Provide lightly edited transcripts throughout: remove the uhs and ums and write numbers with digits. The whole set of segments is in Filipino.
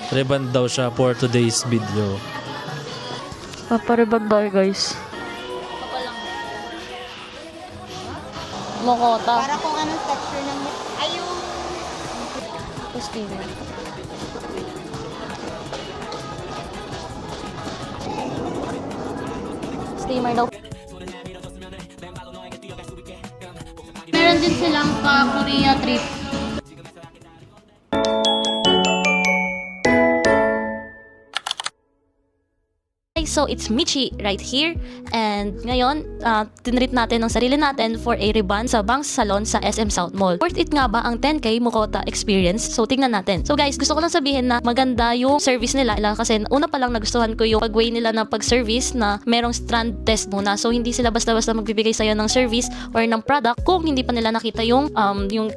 Reband daw siya for today's video. Papareban tayo, guys. Mokota. Para kung anong texture ng... Ay, yung... Steamer. Steamer daw. Meron din silang ka-Korea trip. So, it's Michi right here. And ngayon, tinreat natin ang sarili natin for a rebond sa Bangs Salon sa SM South Mall. Worth it nga ba ang 10K Mokota experience? So, tingnan natin. So guys, gusto ko lang sabihin na maganda yung service nila. Kasi una pa lang nagustuhan ko yung pag-way nila ng pag-service na merong strand test muna. So, hindi sila basta-basta magbibigay sa'yo ng service or ng product kung hindi pa nila nakita yung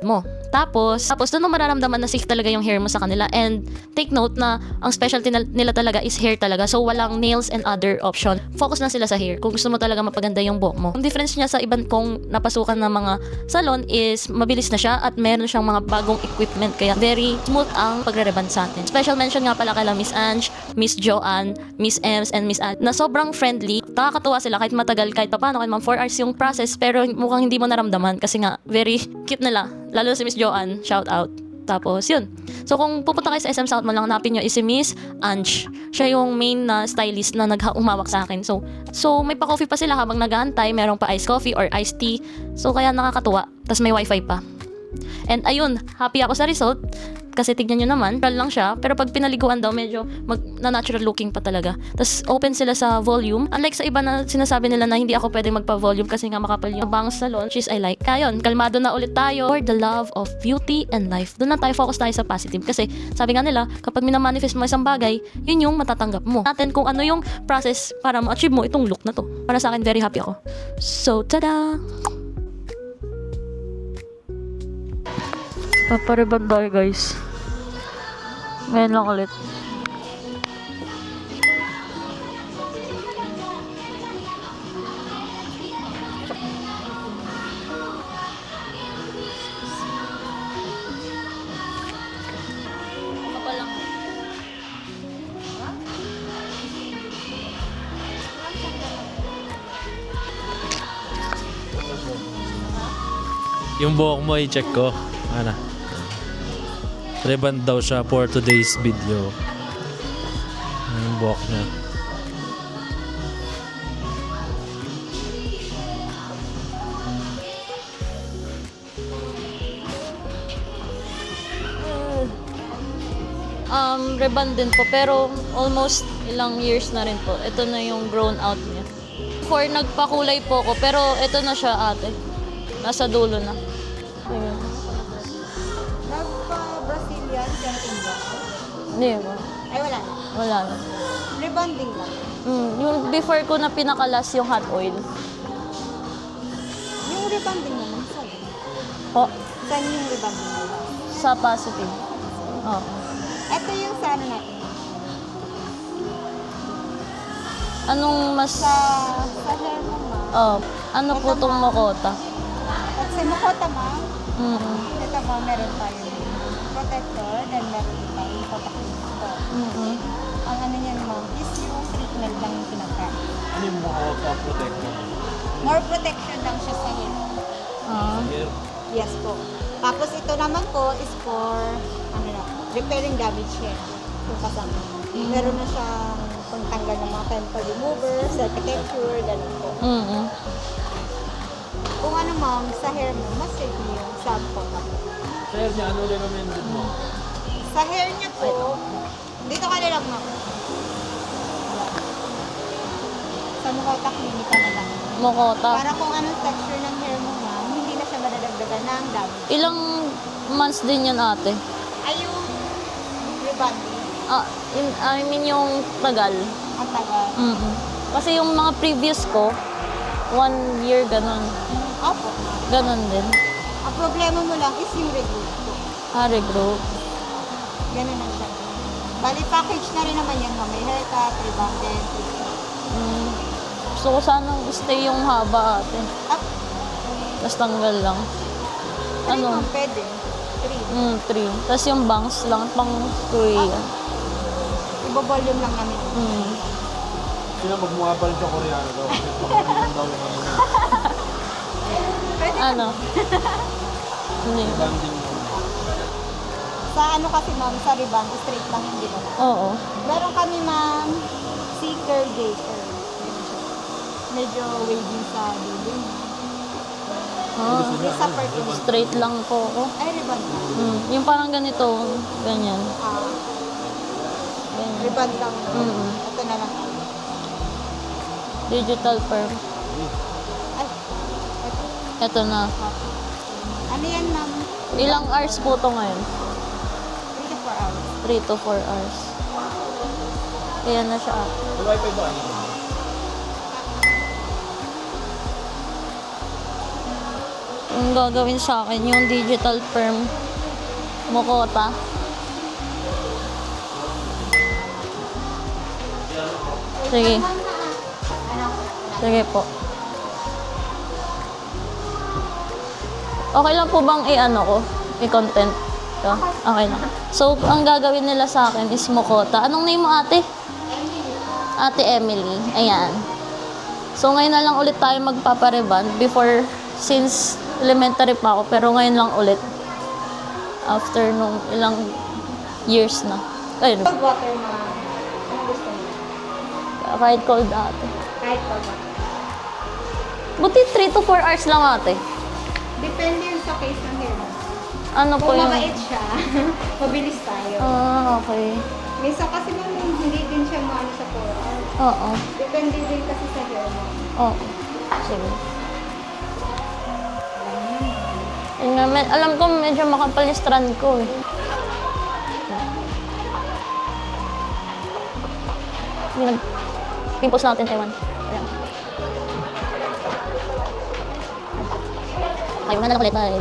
mo. Tapos doon mo mararamdaman na safe talaga yung hair mo sa kanila. And take note na ang specialty nila talaga is hair talaga. So walang nails and other option. Focus na sila sa hair kung gusto mo talaga mapaganda yung buhok mo. Ang difference niya sa ibang kong napasukan ng mga salon is mabilis na siya at meron siyang mga bagong equipment. Kaya very smooth ang pagre-reband sa atin. Special mention nga pala kala Miss Ange, Miss Joanne, Miss Ems, and Miss Ad na sobrang friendly. Nakakatuwa sila kahit matagal, kahit paano, kahit 4 hours yung process, pero mukhang hindi mo naramdaman kasi nga very cute nila. Lalo si Miss Joanne, shout out. Tapos yun. So kung pupunta kayo sa SM South Mall lang, hanapin nyo is si Miss Ange. Siya yung main na stylist na umawak sa akin. So may pa-coffee pa sila habang nag-aantay. Merong pa iced coffee or iced tea. So kaya nakakatuwa. Tapos may wifi pa. And ayun, happy ako sa result. Kasi tignan nyo naman, natural lang siya. Pero pag pinaliguan daw, medyo na-natural looking pa talaga. Tapos open sila sa volume. Unlike sa iba na sinasabi nila na hindi ako pwedeng magpa-volume kasi nga makapal yung Bangs Salon, which is I like. Ayun, kalmado na ulit tayo for the love of beauty and life. Doon na tayo, focus tayo sa positive. Kasi sabi nga nila, kapag minamanifest mo isang bagay, yun yung matatanggap mo. Natin kung ano yung process para ma-achieve mo itong look na to. Para sa akin, very happy ako. So, tada! Papareban tayo, guys. Ngayon lang ulit. Yung buhok mo, i-check ko. Ano? Reband daw siya for today's video. Yung buhok niya. Reband din po, pero almost ilang years na rin po. Ito na yung grown out niya. Before nagpakulay po ko, pero ito na siya ate. Nasa dulo na. Ayun. Nagpa-Brazilian, keratin ba? Hindi ba? Ay, wala na. Wala na. Rebonding lang. Yung before ko na pinakalas yung hot oil. Yung rebonding naman, saan? Po, Saan yung rebonding naman? sa positive. Oh. Ito yung sa ano natin. Anong mas... Sa hair mo, ma. Oh, ano po tong Mokota? At sa Mokota, ma, Mm-mm. ito mo, meron tayong protector, then meron din tayong protector. Mm-mm. Ang ano niyan, ma'am, is yung treatment lang yung pinagkain. Ano yung Mokota protector? More protection lang siya sa hair. Ah. Yes po. Tapos ito naman po is for, ano na, repairing damage hair. Yung kasama. Meron na siyang pangtanggal ng mga chemical remover, self-texture, gano'n po. Mm-mm. Kung ano ma'am, sa hair mo, mas safe mo yung sample na po. Sa hair niya, ano recommended mo? Sa hair niya po, dito ka na lang ma'am. Sa Mokota Clinic ka na lang. Mokota. Para kung anong texture ng hair mo ma'am, hindi na siya madadagdagan ng damage. Ilang months din yan ate? Ay yung rebonding, I mean yung tagal. ang tagal. Mm-mm. Kasi yung mga previous ko, 1 year ganon. Opo. Ganon din. Ang problema mo lang is yung regrowth po. Regrowth. Ganun lang siya. Bali, package na rin naman yan, ma'am. May haircut, rebonded. Gusto ko sanang stay yung haba ate. Up, Tapos tanggal lang. ano? Ano? Ma'am, pwede. 3. 3. Tapos yung bangs lang, pang Korean. ibo-volume lang namin. Sino magmukha pa rin sa Koreano daw? Pagkakilang daw yung ano. Pwede Ano? Hindi. Banding mo. sa ano kasi ma'am, sa ribbon, straight lang yung diba? Oo. Meron kami ma'am, seeker gator. Medyo wavy sa dulo. Ah, Yung sa purple. straight lang po ako. Ay, ribbon lang. Yung parang ganito, ganyan. Ganyan. Ribbon lang. Mm. Ito na lang. Digital perm. Ay, ito. Ito na. Ano yan ma'am? Ilang hours po to ngayon? 3 to 4 hours. 3 to 4 hours. Ayan na siya. May wifi ba kanina? Yung gagawin sa akin, yung digital perm Mokota. Sige. Sige po. Okay lang po bang i-ano ko? I-content ko? Okay lang. So, ang gagawin nila sa akin is Mokota. Anong name mo, ate? Ate Emily. Ayan. So, ngayon na lang ulit tayo magpapareban before, since elementary pa ako, pero ngayon lang ulit. After nung ilang years na. Ayun. Cold water ma'am. Ano gusto mo? Kahit cold ate. Kahit cold water. Buti 3 to 4 hours lang ate. Depende yun sa case ng hair mo. Ano po Kung yung... mabait siya, mabilis tayo. Ah, okay. Minsan kasi ma'am, hindi din siya maano sa 4 hours. Oo. Depende din kasi sa hair mo. Oo. Sige. Yun nga, alam ko medyo makapal yung strand ko eh. Pimples natin, Taiwan. Ayan. Okay, mga na lang ulit. Bye.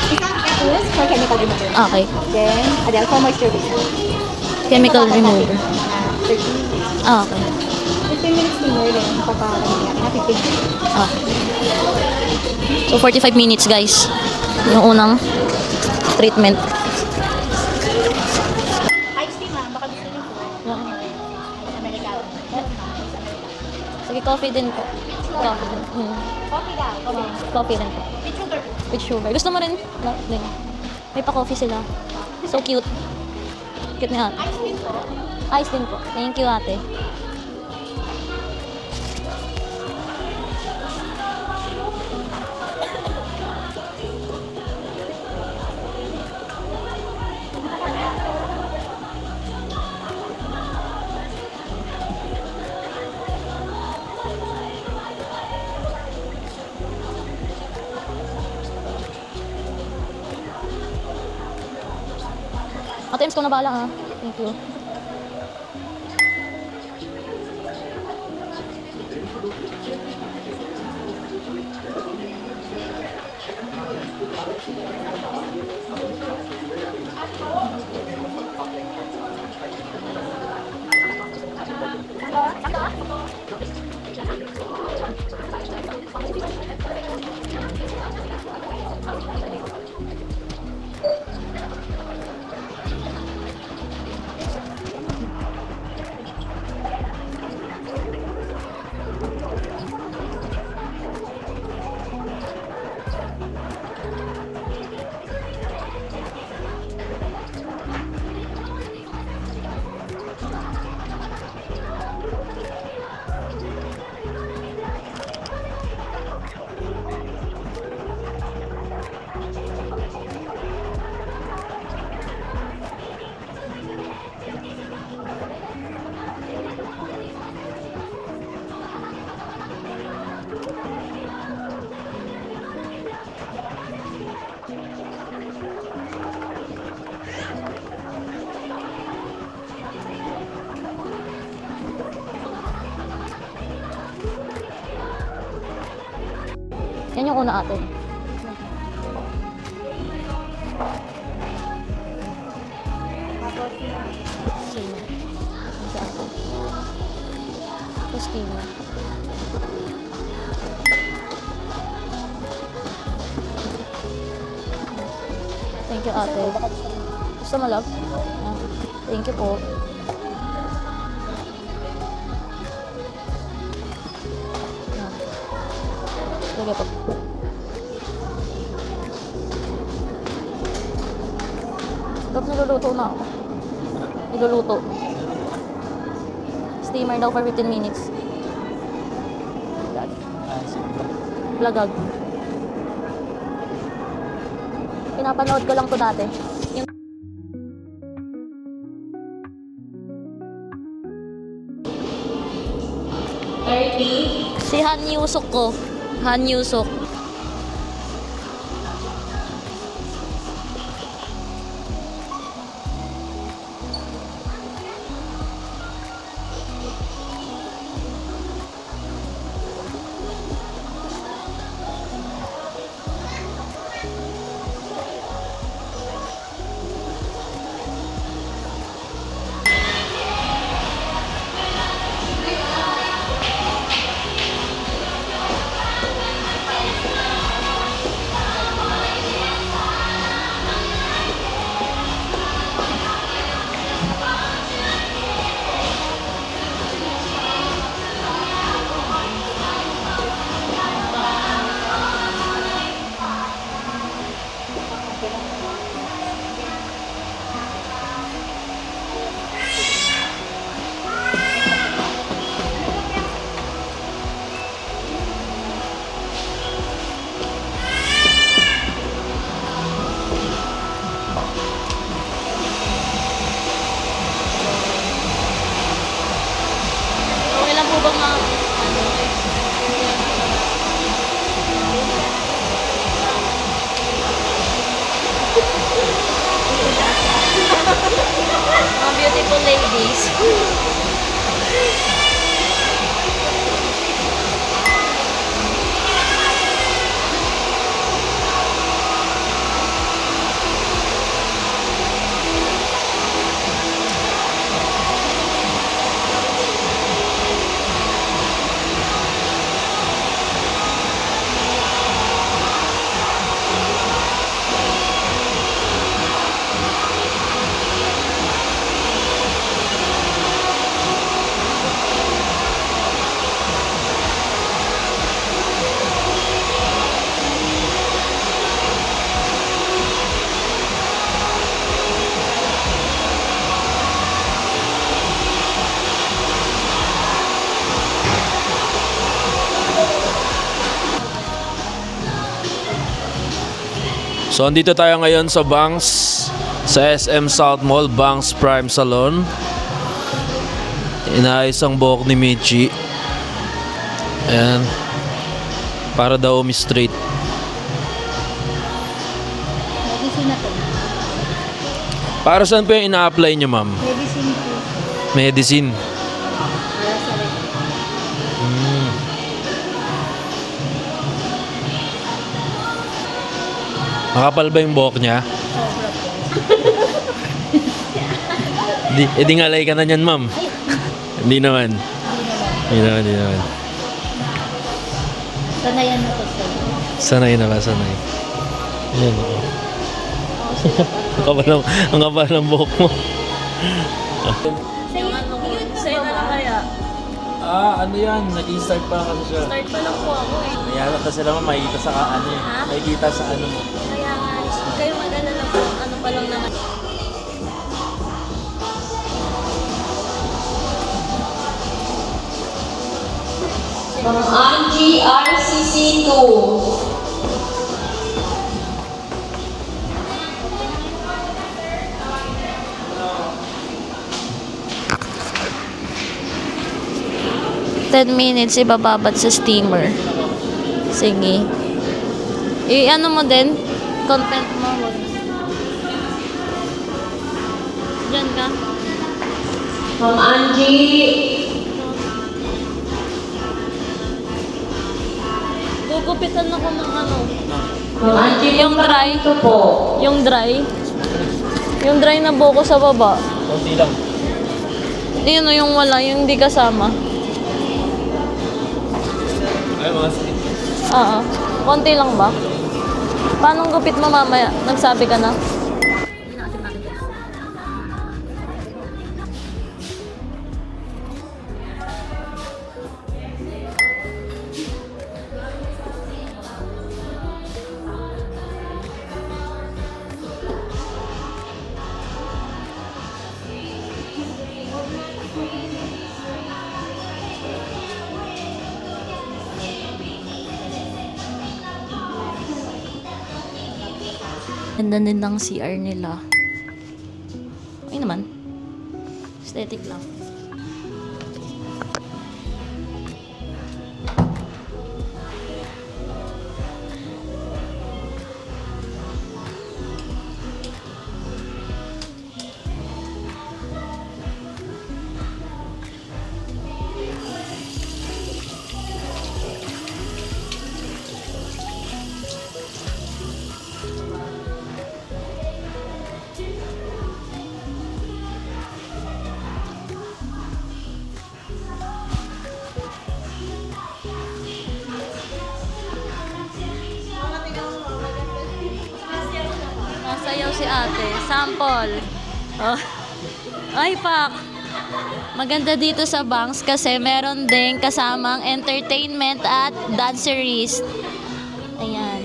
Isang ethos for chemical remover. Okay. Then, Adele for moisture remover. Chemical remover. 13 minutes. Ah, okay. 15 minutes more then paparamihan. 15 minutes. Ah. So, 45 minutes, guys. Yung unang treatment. Iced tea ma'am, baka gusto niyo po. Americano. Sige, coffee din po. Coffee din. Coffee daw. Coffee. Coffee din po. With sugar. With sugar. Gusto mo rin? No, din. May pa-coffee sila. So cute. Cute ni ate. Iced tea po. Ice din po. Thank you, ate. Ate Ems, ko na bala ha. Thank you. Yan yung una ate. Sino? Yan si ate. Christina. Thank you ate. Gusto mo love? Thank you po. Sige po. Dok, niluluto na ako. Niluluto. Steamer daw for 15 minutes. Lagag. Pinapanood ko lang to dati. Yung si Han Yusuk ko. Han Yusuk. Okay lang po bang mga beautiful ladies. So, andito tayo ngayon sa Banks, sa SM South Mall, Banks Prime Salon. Inaayos ang buhok ni Michi. Ayan. Para daw umi-straight. Medicine na to. Para saan po yung ina-apply nyo, ma'am? Medicine po. Medicine. Para sa rin. Makapal ba yung buhok niya? Sobra po. Di ngalay ka na niyan, ma'am. Hindi naman. Hindi naman. Sanayan na to sir. Sanay na ba? Sanay. Ayan. Ang kapal ng buhok mo. Sa'yo na lang kaya. Ano yan? Nag-i-start pa kasi siya. Start pa lang po ako eh. Mayroon kasi naman makikita sa ano eh. Ha? Makikita sa ano mo. Kaya nga, kayo mag-alala po. Ano pa lang naman. From Angie RCC 2. Minutes ibababad sa steamer. Sige. I-ano mo din? Content mo. Diyan ka. From Angie. Gugupitan ako ng ano. From Angie Yung dry. ito po. Yung dry. Yung dry na buko sa baba. Kunti lang. Yun o, yung wala. Yung hindi kasama. Ay, mga sweet. Oo. Konti lang ba? Paano gupit mo mamaya? Nagsabi ka na? Ganda din ng CR nila. Ay naman. Aesthetic lang. Masayaw si ate. Sample. Oh. Ay, pak. Maganda dito sa Banks kasi meron ding kasamang entertainment at danceries. Ayan.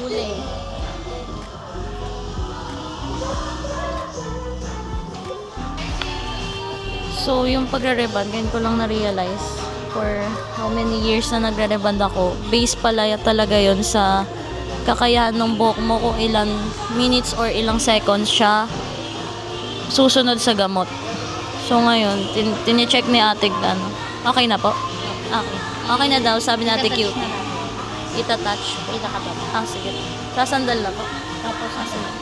Huli. So, yung pagre-reband, ngayon ko lang na-realize for how many years na nagre-reband ako. Base pala talaga yon sa kakayahan ng buhok mo kung ilang minutes or ilang seconds siya susunod sa gamot. So, ngayon, tine-check ni ate ano. Okay na po? Okay. Okay na daw, sabi ni ate cute. Ita-touch. Ah, sige. Sasandal na po. Tapos, sasandal.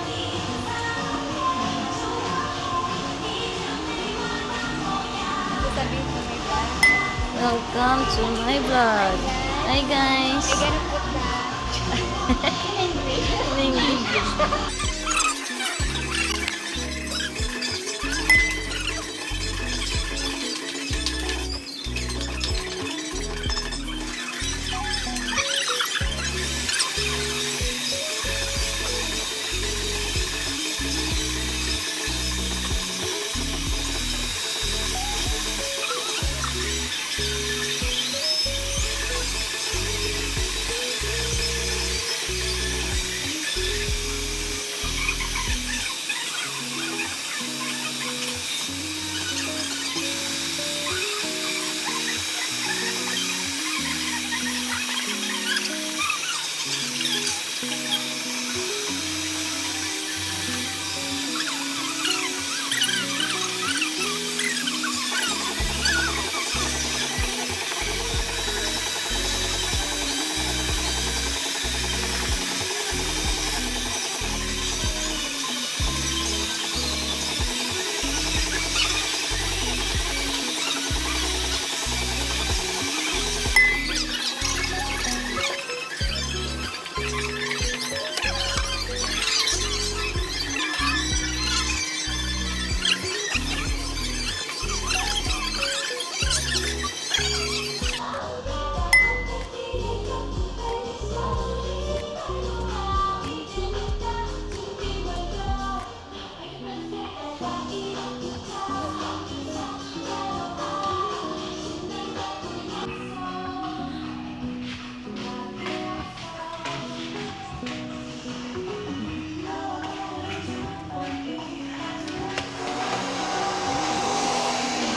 Welcome to my vlog. Hi guys.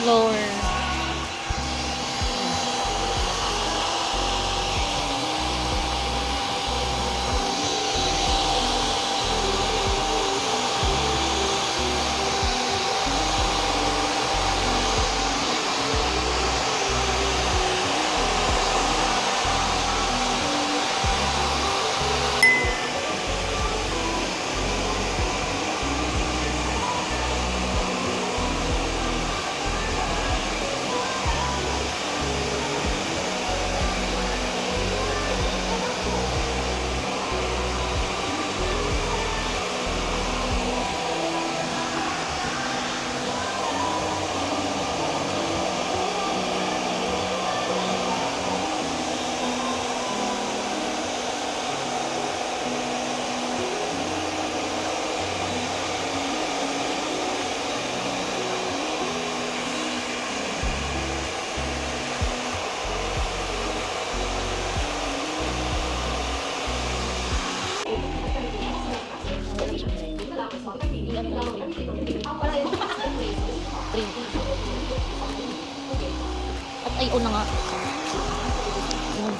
Blower. Three. At ay, na nga. Yun.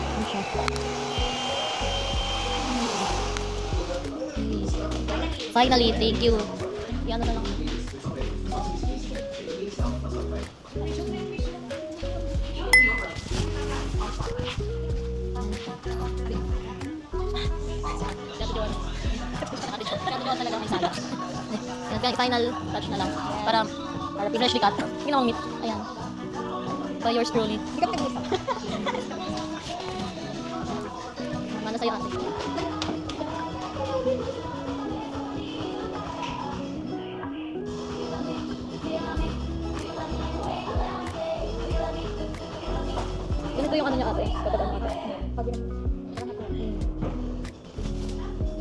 Ano siya? Finally, thank you. Yan na lang. Talaga may sala. Yan, final touch na lang. Para freshly cut. Ginawang meat. Ayan. By yours truly. Mana sa'yo ate. Ganito yung ano niya ate. Kapag ano ate.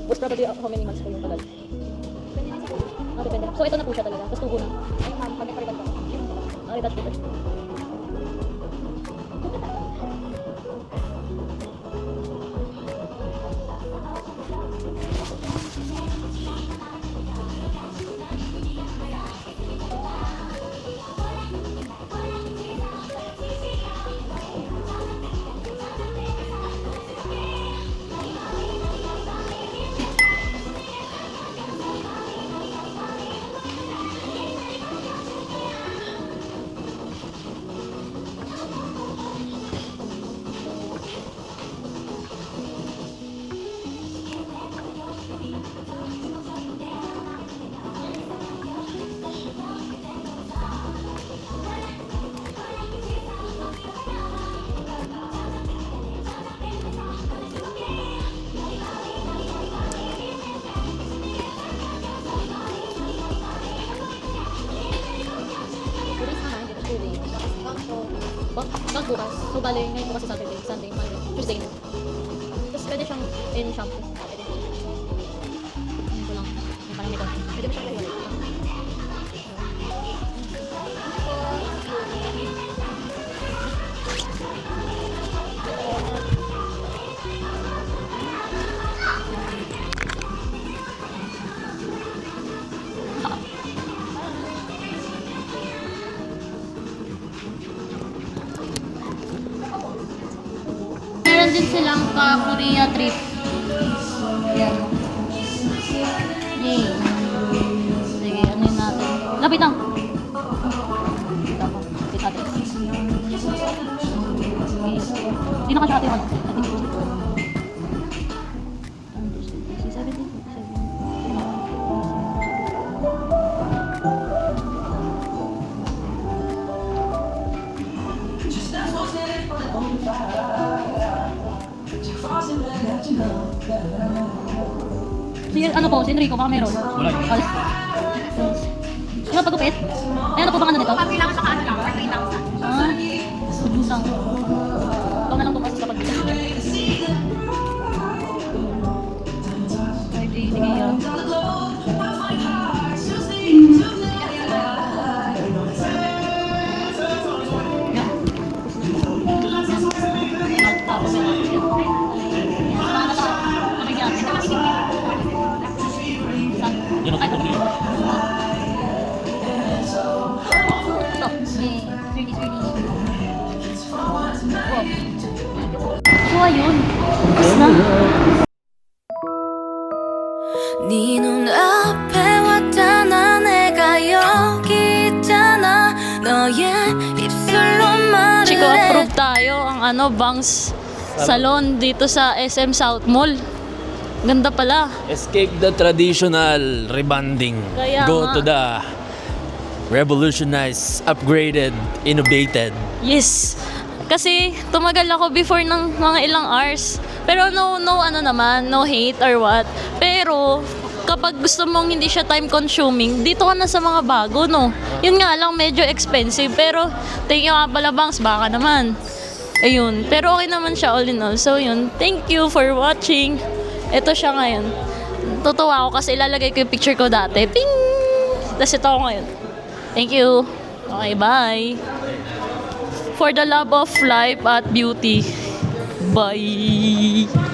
Most probably how many months po yung tagal? Depende. So ito na po siya talaga. Tapos tubo na. Ay, ma'am, pag nagpariban ko. Ay, that's good. Count bukas. So, bali, ngayon bukas sa Saturday, Sunday, Monday, Tuesday na. Tapos, pwede siyang in shampoo. Pwede. Ito lang. Yung parang nito. Pwede mo siyang lahiwalay. Meron din silang ka-Korea trip. Yan. Yay. Sige, ano yun natin? Lapit lang. Lapit natin. Hindi na kasi ate mo. Si ano po, si Enrico, baka meron. Wala. Yung pagupit? Ay, ano po bang ano nito? Kailangan sa ano lang, 3,000. Ah, sudusang. Ikaw na lang bukas sa pagkita. Ay, sige yan. Tapos so ayun. Tapos na. 네 눈앞에 왔잖아 내가 여기 있잖아 너의 입술로 말을 Chico, approve tayo ang ano, Bangs Salon dito sa SM South Mall. Ganda pala. Escape the traditional rebanding. Kaya Go nga. to the revolutionized, upgraded, innovated. Yes. Kasi tumagal ako before ng mga ilang hours. Pero no ano naman, no hate or what. Pero kapag gusto mong hindi siya time consuming, dito ka na sa mga bago, no. Yun nga lang medyo expensive, pero thank you nga pala Bangs, baka naman. Ayun, pero okay naman siya all in all. So yun, thank you for watching. Ito siya ngayon. Tutuwa ako kasi ilalagay ko yung picture ko dati. Ping! Tapos ito ako ngayon. Thank you. Okay, bye. For the love of life at beauty. Bye.